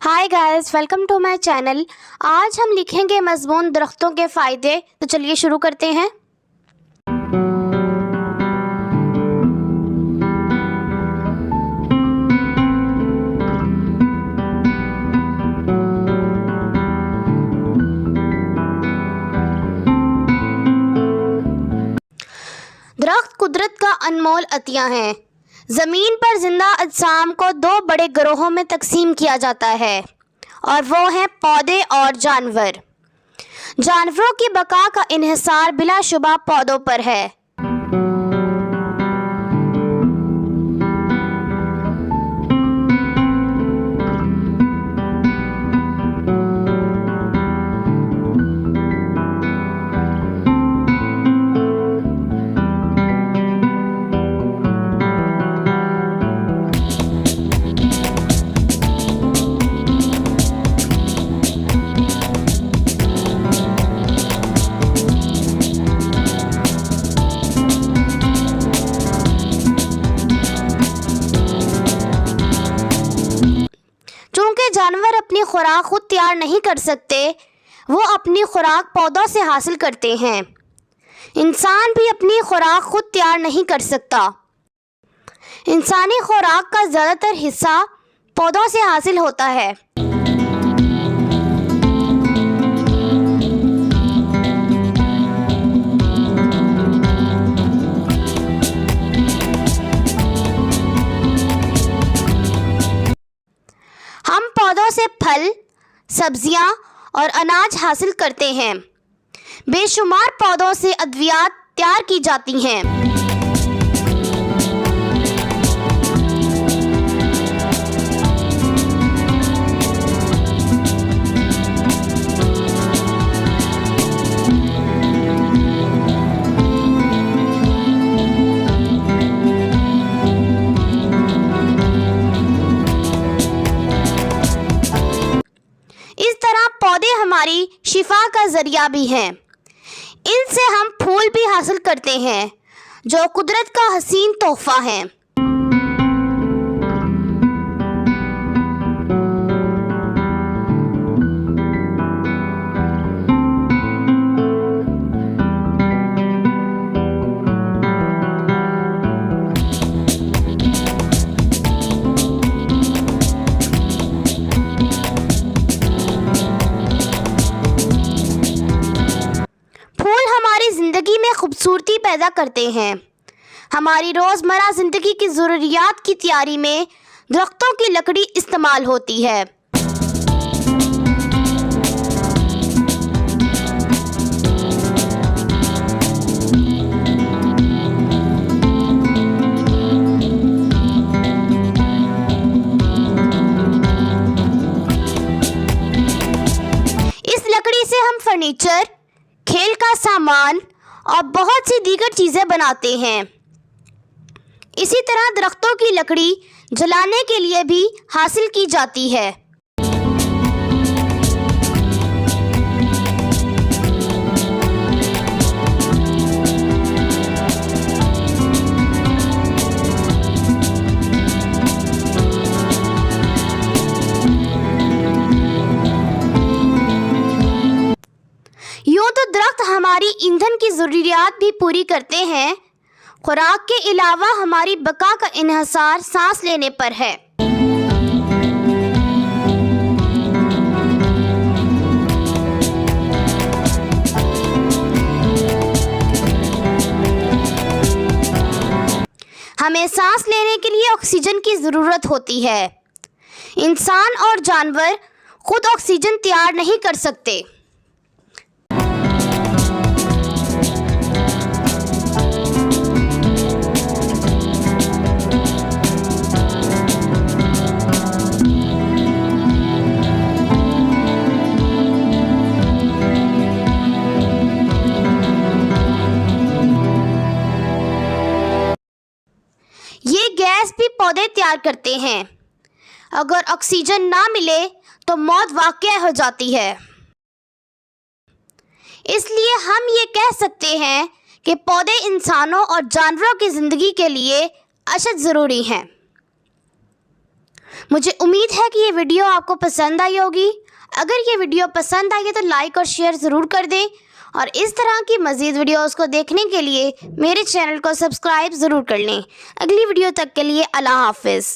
Hi guys, welcome to my channel. आज हम लिखेंगे मज़मून दरख्तों के फ़ायदे। तो चलिए शुरू करते हैं। दरख्त कुदरत का अनमोल अतिया हैं। ज़मीन पर ज़िंदा अजसाम को दो बड़े गिरोहों में तकसीम किया जाता है और वो हैं पौधे और जानवर। जानवरों की बका का इन्हिसार बिलाशुबा पौधों पर है। चूँकि जानवर अपनी खुराक खुद तैयार नहीं कर सकते, वो अपनी खुराक पौधों से हासिल करते हैं। इंसान भी अपनी खुराक खुद तैयार नहीं कर सकता। इंसानी खुराक का ज़्यादातर हिस्सा पौधों से हासिल होता है। हम पौधों से फल, सब्जियां और अनाज हासिल करते हैं। बेशुमार पौधों से अद्वियात तैयार की जाती हैं। इस तरह पौधे हमारी शिफा का ज़रिया भी हैं। इनसे हम फूल भी हासिल करते हैं जो कुदरत का हसीन तोहफ़ा है। ज़िंदगी में खूबसूरती पैदा करते हैं। हमारी रोज़मर्रा ज़िंदगी की ज़रूरियात की तैयारी में दरख्तों की लकड़ी इस्तेमाल होती है। इस लकड़ी से हम फर्नीचर, खेल का सामान और बहुत सी दीगर चीज़ें बनाते हैं। इसी तरह दरख्तों की लकड़ी जलाने के लिए भी हासिल की जाती है। यूँ तो दरख्त हमारी ईंधन की ज़रूरियात भी पूरी करते हैं। खुराक के अलावा हमारी बका का इन्हिसार सांस लेने पर है। हमें सांस लेने के लिए ऑक्सीजन की ज़रूरत होती है। इंसान और जानवर खुद ऑक्सीजन तैयार नहीं कर सकते। ये गैस भी पौधे तैयार करते हैं। अगर ऑक्सीजन ना मिले तो मौत वाक़या हो जाती है। इसलिए हम ये कह सकते हैं कि पौधे इंसानों और जानवरों की ज़िंदगी के लिए अशद ज़रूरी हैं। मुझे उम्मीद है कि ये वीडियो आपको पसंद आई होगी। अगर ये वीडियो पसंद आई है तो लाइक और शेयर ज़रूर कर दें और इस तरह की मज़ीद वीडियोस को देखने के लिए मेरे चैनल को सब्सक्राइब ज़रूर कर लें। अगली वीडियो तक के लिए अल्लाह हाफ़िज़।